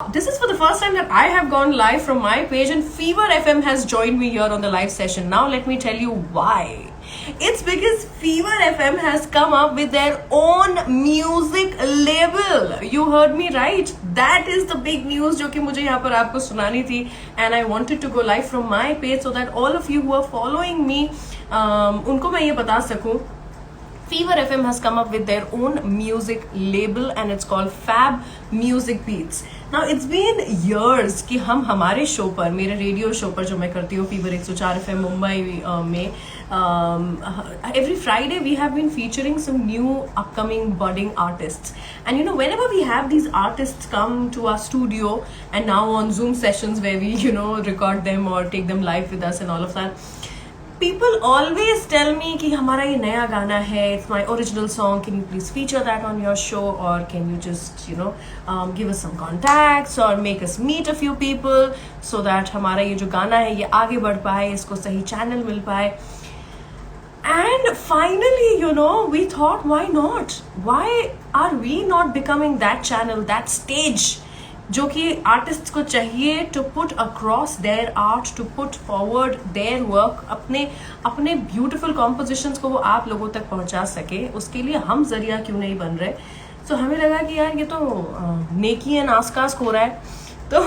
This is for the first time that I have gone live from my page, and Fever FM has joined me here on the live session. Now, let me tell you why. It's because Fever FM has come up with their own music label. You heard me right. That is the big news जो कि मुझे यहाँ पर आपको सुनानी थी. And I wanted to go live from my page so that all of you who are following me, उनको मैं ये बता सकूँ. Fever FM has come up with their own music label and it's called Fab Music Beats. Now it's been years कि हम हमारे show पर, मेरे रेडियो शो पर जो मैं करती हूँ फीवर 104 FM मुंबई में, every Friday we have been featuring some new upcoming budding artists. And you know, whenever we have these artists come to our studio and now on Zoom sessions where we, you know, record them or take them live with us and all of that, people always tell me कि हमारा ये नया गाना है, it's my original song, can you please feature that on your show, or can you just, you know, give us some contacts or make us meet a few people so that हमारा ये जो गाना है ये आगे बढ़ पाए, इसको सही channel मिल पाए. And finally, you know, we thought, why not? Why are we not becoming that channel, that stage जो कि आर्टिस्ट को चाहिए to put across their art, to put forward their work, अपने ब्यूटिफुल कॉम्पोजिशंस को वो आप लोगों तक पहुंचा सके, उसके लिए हम जरिया क्यों नहीं बन रहे. तो हमें लगा कि यार ये तो नेकी एंड आसकास हो रहा है, तो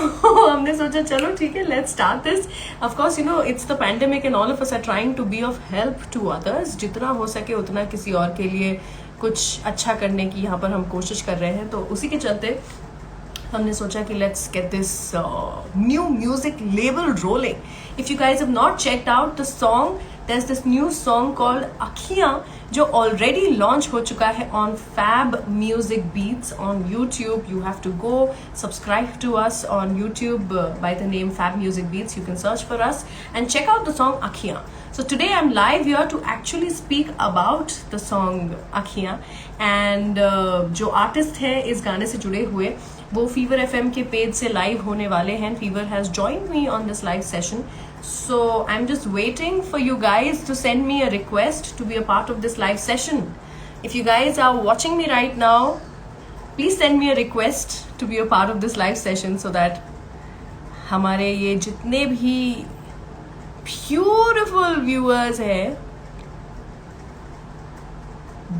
हमने सोचा चलो ठीक है, let's start this. Of course you know it's the pandemic and all of us are trying to be of help to others. जितना हो सके उतना किसी और के लिए कुछ अच्छा करने की यहाँ पर हम कोशिश कर रहे हैं. तो उसी के चलते हमने सोचा कि let's get this new music label rolling. If you guys have not checked out the song, there's this new song called Akhiyan जो already launch हो चुका है on Fab Music Beats on YouTube. You have to go subscribe to us on YouTube by the name Fab Music Beats. You can search for us and check out the song Akhiyan. So today I'm live here to actually speak about the song Akhiyan. And जो artist है इस गाने से जुड़े हुए वो fever FM के page से लाइव होने वाले हैं. Fever has joined me on this live session, so I am just waiting for you guys to send me a request to be a part of this live session. If you guys are watching me right now, please send me a request to be a part of this live session so that हमारे ये जितने भी beautiful viewers हैं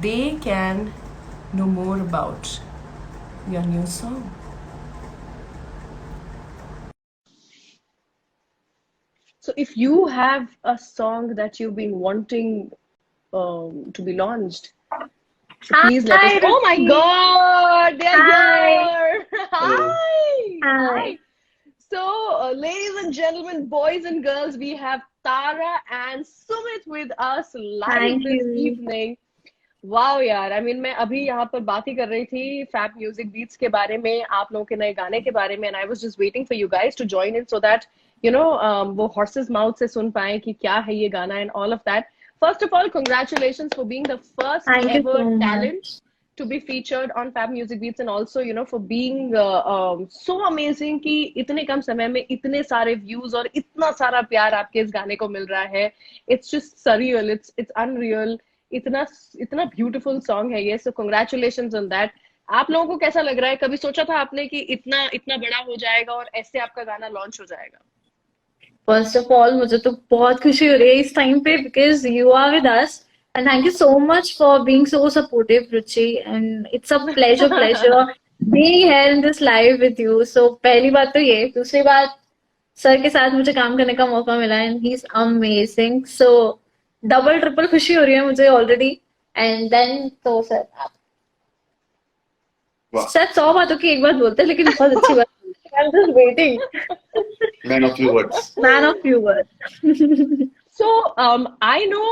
they can know more about your new song. So if you have a song that you've been wanting to be launched, so please let us. Oh my God, they're here. Hi. So ladies and gentlemen, boys and girls, we have Tara and Sumit with us live this evening. Wow यार, I mean मैं अभी यहाँ पर बात ही कर रही थी fab music beats के बारे में, आप लोगों के नए गाने के बारे में, and I was just waiting for you guys to join in so that you know वो हॉर्सेस माउथ से सुन पाए कि क्या है ये गाना and all of that. First of all congratulations for being the first ever talent to be featured on Fab Music Beats, and also you know for being so amazing कि इतने कम समय में इतने सारे views और इतना सारा प्यार आपके इस गाने को मिल रहा है. It's just surreal, it's unreal. इतना ब्यूटीफुल सॉन्ग है ये. सो कांग्रेचुलेशंस ऑन दैट. आप लोगों को कैसा लग रहा है? कभी सोचा था आपने कि इतना बड़ा हो जाएगा और ऐसे आपका गाना लॉन्च हो जाएगा? फर्स्ट ऑफ ऑल मुझे तो बहुत खुशी हो रही है इस टाइम पे because you are with us and thank you so much for being so supportive Ruchi and it's a pleasure being here in this live with you. So पहली बात तो ये. दूसरी बात, सर के साथ मुझे काम करने का मौका मिला and he is amazing. So double triple खुशी हो रही है मुझे ऑलरेडी. एंड देन तो सर सर 100 बातों की एक बात बोलते हैं लेकिन बहुत अच्छी बात. I'm just waiting. Man of few words. Man of few words. So I know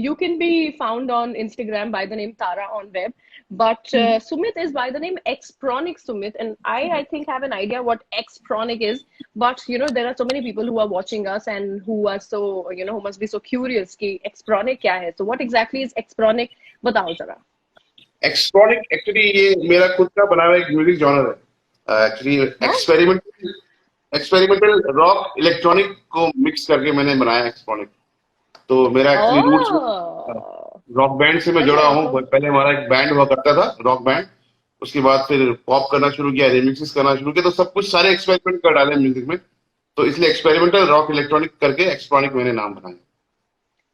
you can be found on Instagram by the name Tara on web, but Sumit is by the name Xpronic Sumit, and I think have an idea what Xpronic is, but you know there are so many people who are watching us and who are so who must be so curious कि Xpronic क्या है. So what exactly is Xpronic? बताओ जरा. Xpronic actually ये मेरा खुद का बना हुआ एक म्यूजिक जॉनर है. एक्चुअली एक्सपेरिमेंटल रॉक इलेक्ट्रॉनिक को मिक्स करके मैंने बनाया एक्सप्रोनिक. तो मेरा एक्चुअली रूट्स रॉक बैंड से मैं जुड़ा हूँ. पहले हमारा एक बैंड हुआ करता था, रॉक बैंड, उसके बाद फिर पॉप करना शुरू किया, रिमिक्सेस करना शुरू किया, तो सब कुछ सारे एक्सपेरिमेंट कर डाले म्यूजिक में। तो इसलिए एक्सपेरिमेंटल रॉक इलेक्ट्रॉनिक करके एक्सट्रॉनिक मैंने नाम बनाया।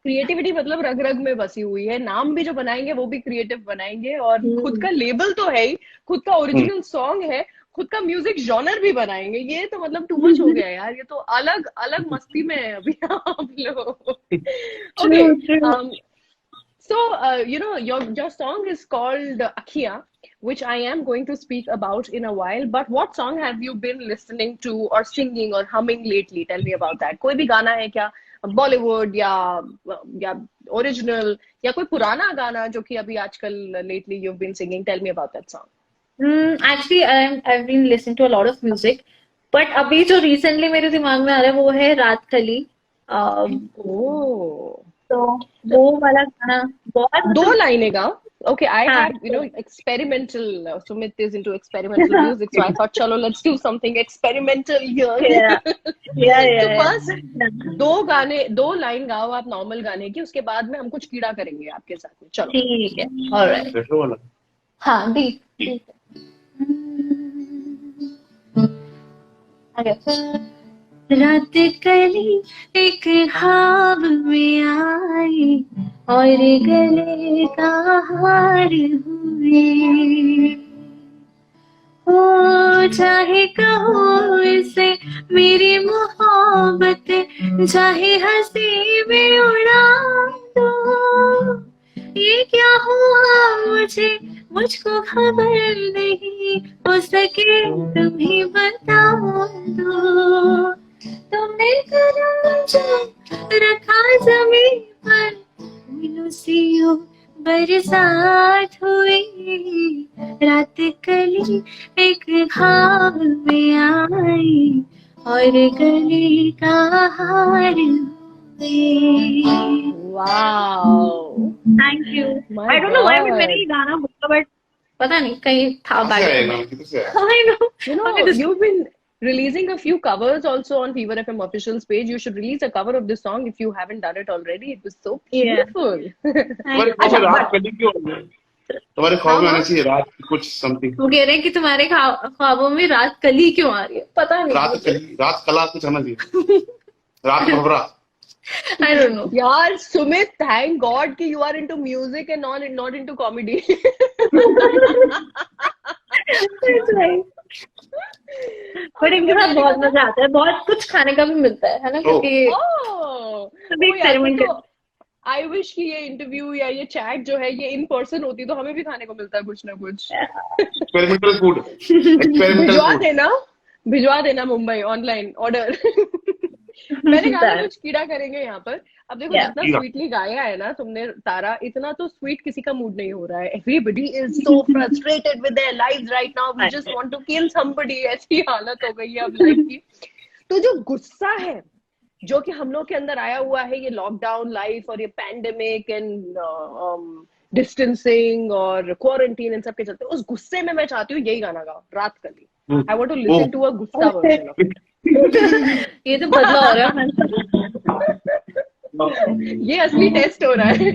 क्रिएटिविटी मतलब रग रग में बसी हुई है, नाम भी जो बनाएंगे वो भी क्रिएटिव बनाएंगे, और खुद का लेबल तो है ही, खुद का ओरिजिनल सॉन्ग है, खुद का म्यूजिक जॉनर भी बनाएंगे। ये तो मतलब टू मच हो गया यार, ये तो अलग अलग मस्ती में है अभी आप लोग। Okay, so your song is called Akhiyan, which I am going to speak about in a while, but what song have you been listening to or singing or humming lately? Tell me about that. कोई भी गाना है क्या, बॉलीवुड या original, या कोई पुराना गाना जो कि अभी आजकल lately you've been singing? Tell me about that song. Actually, I've been listening to a lot of music, but अभी जो recently मेरे दिमाग में आ रहा है वो है रात कली। Oh, तो वो वाला गाना बहुत दो लाइनें गा। Okay, I हाँ, have experimental. Sumit is into experimental music, so I thought, chalo, let's do something experimental here. yeah, तो yeah. बस दो लाइन गाओ आप नॉर्मल गाने की, उसके बाद में हम कुछ कीड़ा करेंगे आपके साथ में। चलो। ठीक है, alright. रेट्रो वाला। हाँ, दी रात कली एक ख्वाब में आई और गले का हार हुए, हो चाहे कहो इसे मेरी मोहब्बत, चाहे हंसी में उड़ा दो, ये क्या हुआ मुझको खबर नहीं, हो सके तुम ही बता दो। तुमने कदम जो रखा जमीन पर, फूलों से यूं बरसात हुई, रात कली एक ख्वाब में आई और गले का हार हुए। Wow. Thank you. My I don't know why God. मैंने ये गाना बोला, बट पता नहीं कहीं था किससे बैग आएगा, में। किससे आएगा? I know. You know, you've been releasing a few covers also on Fever FM official's page. You should release a cover of this song if you haven't done it already. It was so Yeah. beautiful. तुम्हारे ख्वाब अच्छा, में रात but कली क्यों आ रही है? तुम्हारे ख्वाब में आना चाहिए रात की कुछ समथिंग। वो कह रहे हैं कि तुम्हारे ख्वाबों में रात कली क्यों आ रही है, पता नहीं रात मुझे। कली, रात कला कुछ आना चाहिए। रात खबरा। I don't know. यार सुमित, thank God कि you are into music and not into comedy. But इनके साथ बहुत मजा आता है, बहुत कुछ खाने का भी मिलता है ना, क्योंकि Oh, सभी यार, एक्सपेरिमेंट तो आई विश कि ये इंटरव्यू या ये चैट जो है ये इन पर्सन होती तो हमें भी खाने को मिलता है कुछ ना कुछ। एक्सपेरिमेंटल फूड, एक्सपेरिमेंटल भिजवा फूड। देना, भिजवा देना मुंबई ऑनलाइन ऑर्डर। मैंने कहा कुछ कीड़ा करेंगे यहाँ पर। अब देखो Yeah. जितना स्वीटली गाया है ना तुमने तारा, इतना तो स्वीट किसी का मूड नहीं हो रहा है। Everybody is so frustrated with their lives right now, we just want to kill somebody, ऐसी हालत हो गई है अब लाइफ की। तो जो गुस्सा है जो कि हम लोग के अंदर आया हुआ है, ये लॉकडाउन लाइफ और ये पैंडेमिक एंड डिस्टेंसिंग और क्वारंटीन इन सब के चलते, उस गुस्से में मैं चाहती हूँ यही गाना गाओ, रात कली। I want to listen to a गुस्सा वर्जन ऑफ इट। ये तो बदला हो रहा है। ये असली टेस्ट हो रहा है।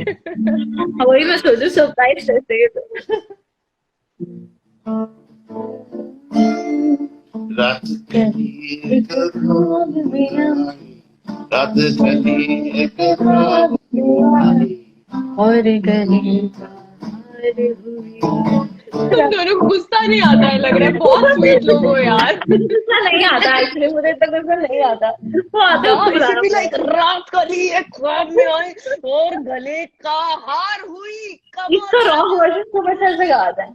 वही मैं सोचू, सरप्राइज टेस्ट है ये तो। रात कली एक ख्वाब में आई, रात कली एक ख्वाब में आई और गले का हार हुए। तुम दोनों को गुस्सा नहीं आता है लग रहा है, बहुत स्वीट लोग हो यार। गुस्सा नहीं आता एक्चुअली, मुझे तक गुस्सा नहीं आता, वो आता है इसी भी लाइक रात कली एक ख्वाब में आई और गले का हार हुई। इसका रॉक वर्जन खूब अच्छे से गाता है,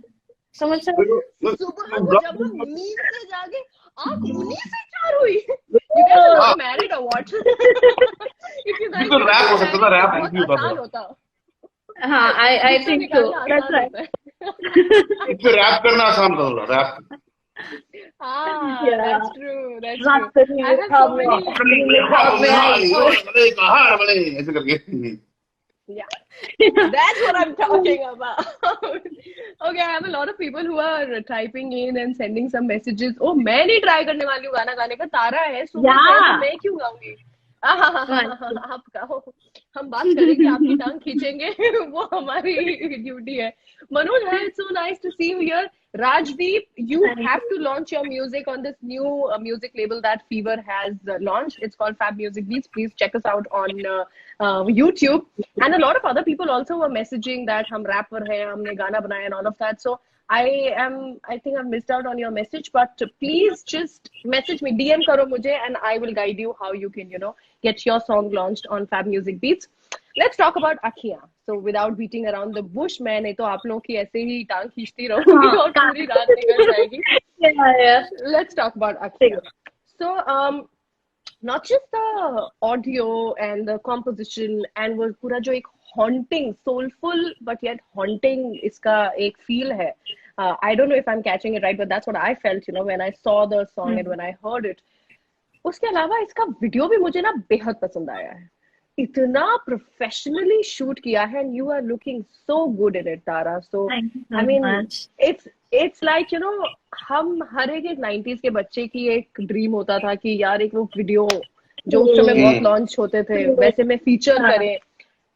समझ सकते हो? सुबह को जब हम नींद से जागे, आँख उन्हीं से चार हुई। You guys are not married or what? If you guys तो रैप हो सकता था, रैप बहुत नहीं होता आसान था। होता। हाँ, I think so. That's right. इसमें रैप करना आसान था थोड़ा, रैप। हाँ, Yeah. that's true, that's रात true. कली I एक have ख्वाब so में many. आई। गले का हार बने, ऐसे करके। Yeah, that's what I'm talking about. Okay, I have a lot of people who are typing in and sending some messages. Oh, मैं नहीं try करने वाली हूँ गाना गाने का, तारा है, सुमित है, तो मैं क्यों गाऊंगी? आप गाओ, हम बात करेंगे, आपकी टांग खींचेंगे, वो हमारी ड्यूटी है। मनोज है, it's so nice to see you here. Rajdeep, you have to launch your music on this new music label that Fever has launched. It's called Fab Music Beats. Please check us out on YouTube. And a lot of other people also were messaging that hum rapper hai, humne gana banaya and all of that. So I think I've missed out on your message, but please just message me, DM karo mujhe, and I will guide you how you can, get your song launched on Fab Music Beats. Let's talk about Akhiyan. So without beating around the bush, मैं नहीं तो आप लोगों की ऐसे ही टांग खींचती रहूंगी और पूरी रात निकल जाएगी. Let's talk about Akhiyan. So not just the audio and the composition and वो पूरा जो एक haunting, soulful but yet haunting इसका एक feel है. I don't know if I'm catching it right, but that's what I felt, when I saw the song and when I heard it. उसके अलावा इसका वीडियो भी मुझे ना बेहद पसंद आया है. इतना प्रोफेशनली शूट किया है and you are looking so good in it, Tara. So I mean it's like हम हर एक 90s के बच्चे की एक ड्रीम होता था कि यार एक वो वीडियो जो उस समय बहुत लॉन्च होते थे वैसे में फीचर करें.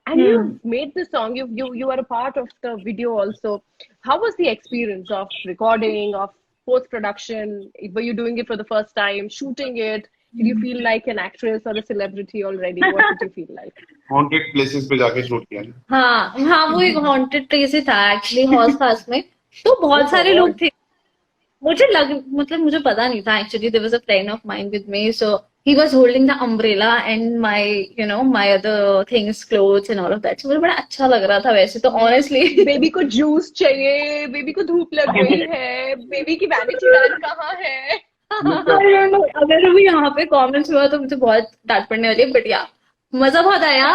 And you made the song, you are a part of the video also. How was the experience of recording, of post-production? Were you doing it for the first time, shooting it? Did you feel like an actress or a celebrity already? What did you feel like? Haunted places पे जाके shoot किया. हाँ वो एक haunted place ही था actually हौस खास में. तो बहुत सारे लोग थे. मुझे पता नहीं था actually. There was a friend of mine with me, so he was holding the umbrella and my other things, clothes and all of that. So मुझे बड़ा अच्छा लग रहा था वैसे तो honestly. बेबी को जूस चाहिए, बेबी को धूप लग गई है, बेबी की वैनिटी बैग कहाँ है? अगर भी यहाँ पे कमेंट्स हुआ तो मुझे बहुत डांट पड़ने वाली है, बट या मजा बहुत आया.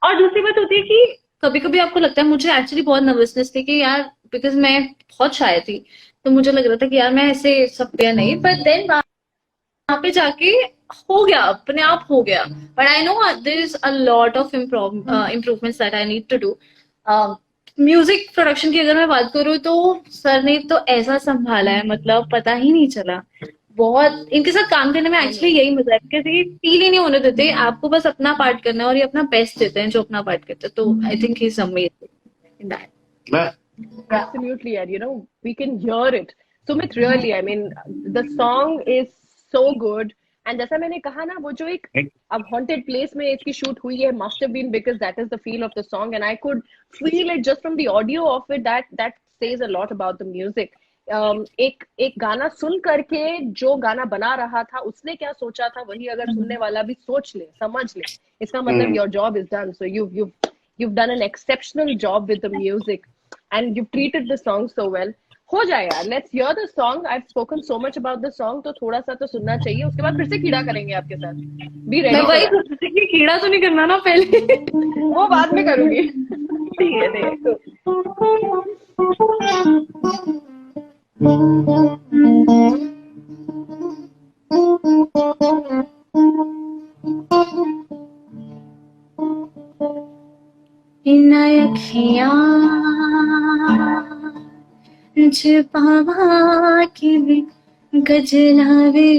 और दूसरी बात होती है कि कभी कभी आपको लगता है, मुझे एक्चुअली बहुत नर्वसनेस थी कि यार बिकॉज मैं बहुत शाय थी तो मुझे लग रहा था कि यार मैं ऐसे सब पे नहीं, बट देन वहां पे जाके हो गया, अपने आप हो गया. But I know there is a lot of improvements that I need to do. Music production की अगर मैं बात करूँ तो सर ने तो ऐसा संभाला है, मतलब पता ही नहीं चला. बहुत इनके साथ काम करने में एक्चुअली यही मजा है, क्योंकि फील ही नहीं होने देते, आपको बस अपना पार्ट करना है और ये अपना बेस्ट देते हैं जो अपना पार्ट करते हैं. तो I think he is amazing in that. Absolutely, and we can hear it. Sumit, really, I mean, the song is so good. And जैसा मैंने कहा ना, वो जो एक अब haunted place में इसकी shoot हुई है, must have been because that is the feel of the song, and I could feel it just from the audio of it. That says a lot about the music. एक गाना सुन करके जो गाना बना रहा था उसने क्या सोचा था, वही अगर सुनने वाला भी सोच ले, समझ ले, इसका मतलब your job is done. So you've done an exceptional job with the music. And you've treated the song so well. हो जाए यार, let's hear the song. I've spoken so much about the song, तो थोड़ा सा तो सुनना चाहिए. उसके बाद फिर से कीड़ा करेंगे आपके साथ. Be ready. मैं वही सोच रही थी कि कीड़ा तो नहीं करना ना पहले. वो बाद में करूंगी. ठीक है. इन अखियाँ छुपावा के भी गजलावे,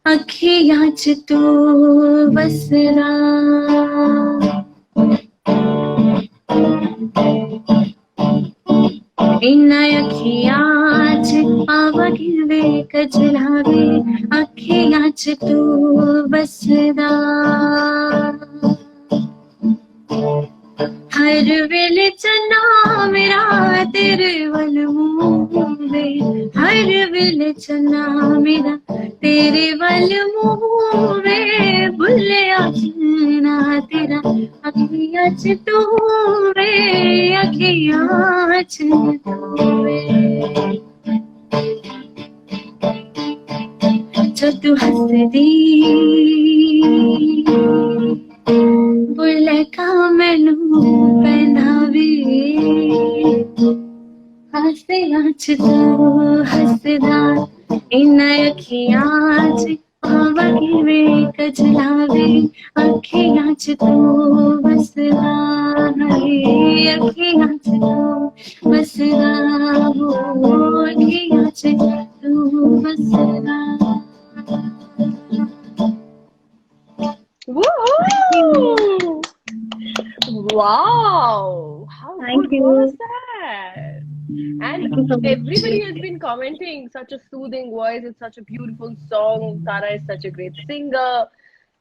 अखियाँ च तू बसरा, इन अखियाँ छुपावा के भी गजलावे, अखियाँ च तू बसरा. हर वेले चन्ना मेरा तेरे वल मूवे, हर वेले चन्ना मेरा तेरे वल मूवे, भुलिया चन्ना तेरा अखियाँ च तूवे, अखियाँ च तूवे. जो तू हंसदी बुलका मैनू पहनावे, हंसियां च तू हंसदा, इन अखियां च पावा किवे गजलावे, अखियां च तू बसदा, अखियां च तू बसदा, अखियां च तू बसदा. Woo! Wow! How Thank good you. was that? you so Everybody much. has been commenting, such a soothing voice, it's such a beautiful song. Tara is such a great singer.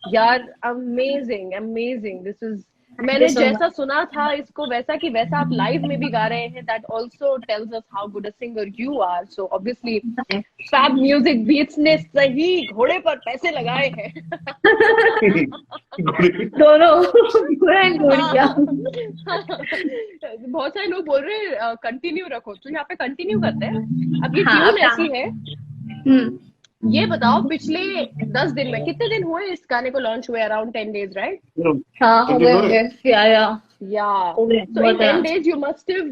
यार amazing, amazing. This is Thank you मैंने so जैसा much. सुना था इसको वैसा कि वैसा आप लाइव में भी गा रहे हैं. That also tells us how good a singer you are. So obviously Fab Music Beats ने सही घोड़े पर पैसे लगाए हैं. दोनों घोड़ा एंड घोड़िया. बहुत सारे लोग बोल रहे हैं कंटिन्यू रखो, तो यहाँ पे कंटिन्यू करते हैं. अब ये हाँ, ट्यून अब ऐसी है. ये बताओ पिछले 10 दिन में कितने दिन हुए इस गाने को लॉन्च हुए? Around 10 days, right? हाँ हो गए. या Yeah. हो गए. So in बहुत 10 है. days you must have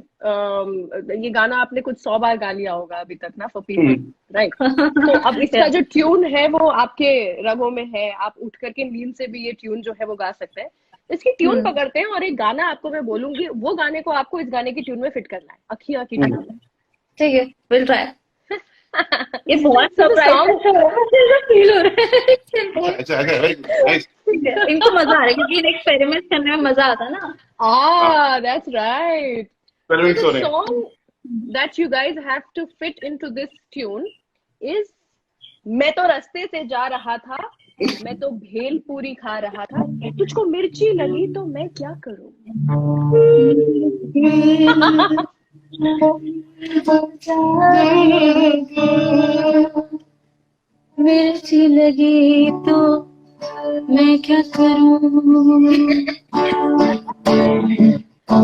ये गाना आपने कुछ 100 बार गा लिया होगा अभी तक ना, for people, right? तो अब इसका जो ट्यून है वो आपके रगों में है. आप उठ करके नींद से भी ये ट्यून जो है वो गा सकते हैं. इसकी ट्यून पकड़ते हैं और एक गाना आपको मैं बोलूंगी, वो गाने को आपको इस गाने की ट्यून में फिट करना है. अखियां की ट्यून में. ठीक है, विल ट्राई. ये बहुत So the सरप्राइज फील हो रहा है. अच्छा अच्छा, वेरी गुड, नाइस. इनको मजा आ रहा है क्योंकि एक्सपेरिमेंट करने में मजा आता है ना. That's right. एक्सपेरिमेंट्स The हो रहे हैं. song that you guys have to fit into this tune is मैं तो रास्ते से जा रहा था, मैं तो भेल पूरी खा रहा था, तुझको मिर्ची लगी तो मैं क्या करूं. मिर्ची लगी तो मैं क्या करूं.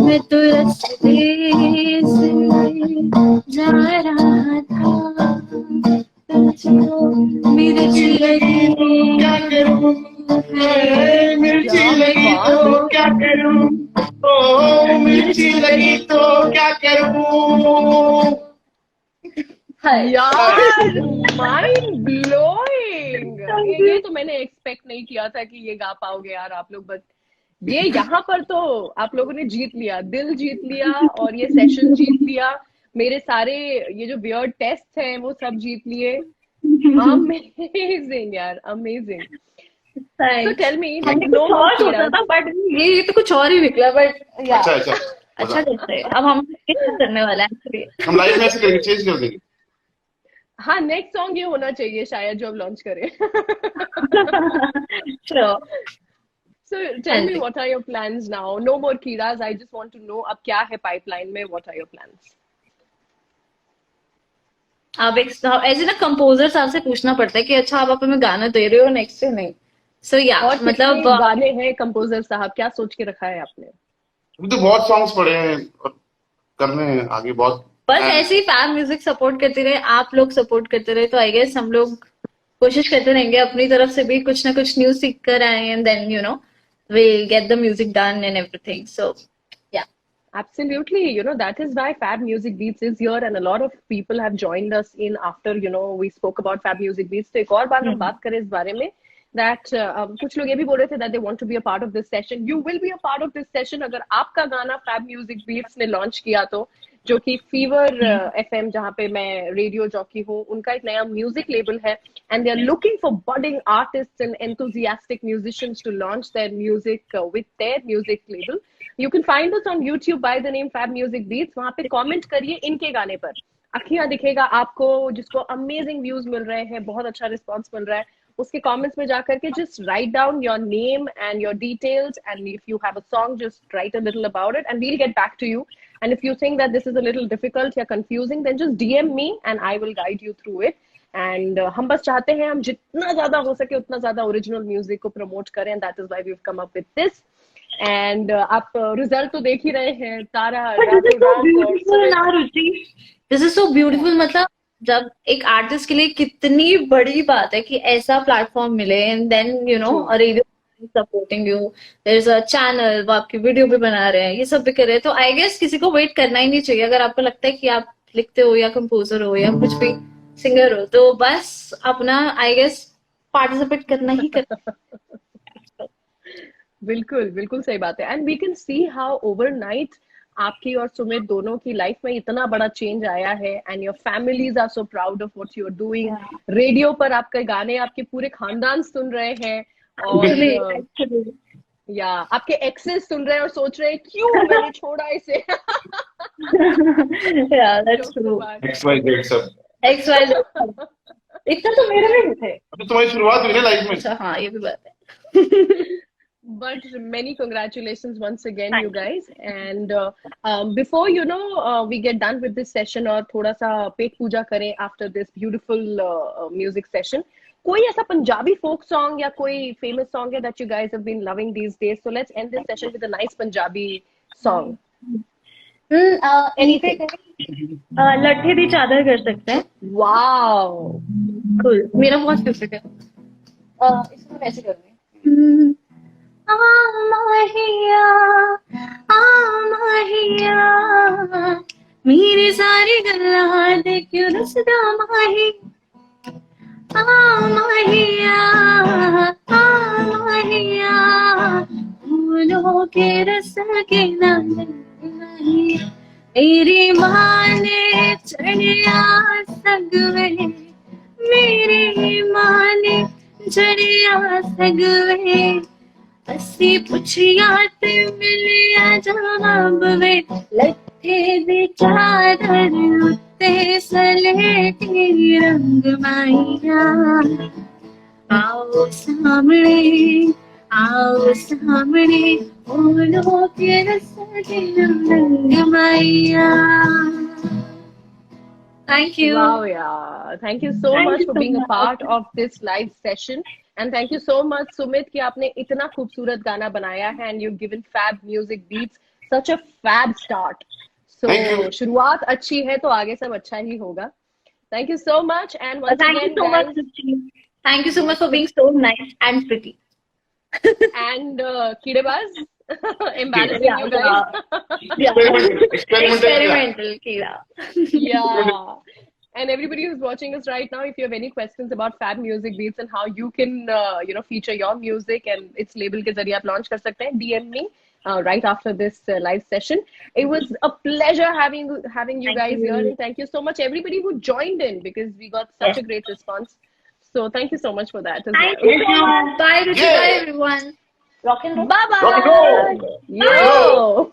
मैं तो रास्ते से जा रहा था, तुझको मिर्ची लगी तो क्या करूं. मिर्ची लगी तो क्या करूं, ओ मिर्ची लगी तो क्या करूं. यार माइंड ब्लोइंग. ये तो मैंने एक्सपेक्ट नहीं किया था कि ये गा पाओगे यार आप लोग. बट ये यहाँ पर तो आप लोगों ने जीत लिया, दिल जीत लिया और ये सेशन जीत लिया. मेरे सारे ये जो वियर्ड टेस्ट हैं वो सब जीत लिए. अमेजिंग यार, अमेजिंग. So tell me, हमने no कुछ more और सोचा Kiran. था बट ये तो कुछ और ही निकला. बट अच्छा अच्छा, अच्छा करते हैं. अब हम क्या करने वाले हैं actually? हम लाइफ में ऐसे करेंगे, चेंज कर देंगे. हाँ, नेक्स्ट सॉन्ग ये होना चाहिए शायद जो अब लॉन्च करें. Sure. So tell me, what are your plans now? No more Kiras. I just want to know अब क्या है pipeline में? What are your plans? अब एक ऐसे ना कंपोजर साहब से पूछना पड़ता है कि अच्छा आप हमें गाना दे रहे हो नेक्स्ट से नहीं. सो या और मतलब कितने गाने हैं कंपोजर साहब, क्या सोच के रखा है आपने? अभी तो बहुत सॉन्ग्स पड़े हैं और करने हैं आगे बहुत. बस ऐसे ही फैब म्यूजिक सपोर्ट करते रहे, आप लोग सपोर्ट करते रहे, तो आई गेस हम लोग कोशिश करते रहेंगे अपनी तरफ से भी कुछ ना कुछ न्यू सीख कर आए. And then you know we'll get the music done and everything. So yeah. Absolutely, that is why Fab Music Beats is here, and a lot of people have joined us in after we spoke about Fab Music Beats. तो एक और बार हम बात करें इस बारे में that कुछ लोग ये भी बोल रहे थे that they want to be a part of this session. You will be a part of this session अगर आपका गाना Fab Music Beats ने लॉन्च किया तो, जो कि फीवर FM जहाँ पे मैं रेडियो जॉकी हूँ, उनका एक नया म्यूजिक लेबल है. And they are looking for budding artists and enthusiastic musicians to launch their music with their music label. You can find us on YouTube by the name Fab Music Beats. वहाँ पे comment करिए इनके गाने पर. अखियां दिखेगा आपको, जिसको अमेजिंग व्यूज मिल रहे हैं, बहुत अच्छा रिस्पॉन्स मिल रहा है. उसके कमेंट्स में जाकर के just write down your name and your details, and if you have a song, just write a little about it and we'll get back to you. And if you think that this is a little difficult or confusing, then just DM me and I will guide you through it. And हम बस चाहते हैं हम जितना ज्यादा हो सके उतना ज्यादा ओरिजिनल म्यूजिक को प्रमोट करें. And that is why we've come up with this. And आप रिजल्ट तो देख ही रहे हैं. तारा दिस इज सो ब्यूटीफुल. मतलब जब एक आर्टिस्ट के लिए कितनी बड़ी बात है कि ऐसा प्लेटफॉर्म मिले. And then you know radio supporting you, there is a channel, वो आपकी वीडियो भी बना रहे हैं, ये सब भी कर रहे हैं. तो आई गेस किसी को वेट करना ही नहीं चाहिए. अगर आपको लगता है कि आप लिखते हो या कंपोजर हो या कुछ भी सिंगर हो, तो बस अपना आई गेस पार्टिसिपेट करना ही करना. बिल्कुल बिल्कुल सही बात है. And we can see how overnight आपकी और सुमित दोनों की लाइफ में इतना बड़ा चेंज आया है. And your families are so proud of what you are doing. Radio पर आपके गाने आपके पूरे खानदान सुन रहे हैं, और या आपके एक्सेस सुन रहे हैं और सोच रहे हैं क्यों मैंने छोड़ा इसे. Yeah, that's Jokes true. apart. XYZ सब। XYZ. इतना तो मेरे में भी थे. तो तुम्हारी शुरुआत हुई ना लाइफ में। अच्छा हाँ ये भी बात है. But many congratulations once again, Thank you guys. And before we get done with this session और थोड़ा सा पेट पूजा करें after this beautiful music session, कोई ऐसा पंजाबी folk song या कोई famous song है that you guys have been loving these days? So let's end this session with a nice Punjabi song. Anything. लट्ठे दी चादर कर सकते हैं. Wow. Cool. मेरा बहुत फेवरेट है. इसको मैं ऐसे करूँगी. माहिया मेरी सारी गल्लां दे क्यों रसदा माही. माहिया फूलों के रस के नाम नहीं. मेरी माँ ने चढ़िया सगवे. मेरी माँ ने चढ़िया सगवे. अस्सी पुछिया ते मिलिया जवाब वे. लट्ठे दी चादर उत्ते सलेटी रंग माहिया. आओ सामने फूलों के रस के रंग माहिया. Thank you. Wow, yeah. Thank you so Thank much you for so being a much. part of this live session. And thank you so much, Sumit, कि आपने इतना खूबसूरत गाना बनाया है and you've given fab music beats such a fab start. So Thank you. शुरुआत अच्छी है तो आगे सब अच्छा ही होगा. Thank you so much and once Thank again, you so guys, much, Ruchi. Thank you so much for being so nice and pretty. and Kidebaz, embarrassing you guys. Experimental। Experimental Kira. Yeah. And everybody who's watching us right now, if you have any questions about Fab Music Beats and how you can, feature your music and its label के जरिए आप launch कर सकते हैं, DM me right after this live session. It was a pleasure having you Thank guys you. here, and thank you so much everybody who joined in because we got such a great response. So thank you so much for that as Thank well. you so much. Bye, Ruchi. Yeah. Bye, everyone. Rock and roll. Bye bye. Rock and roll. Yo.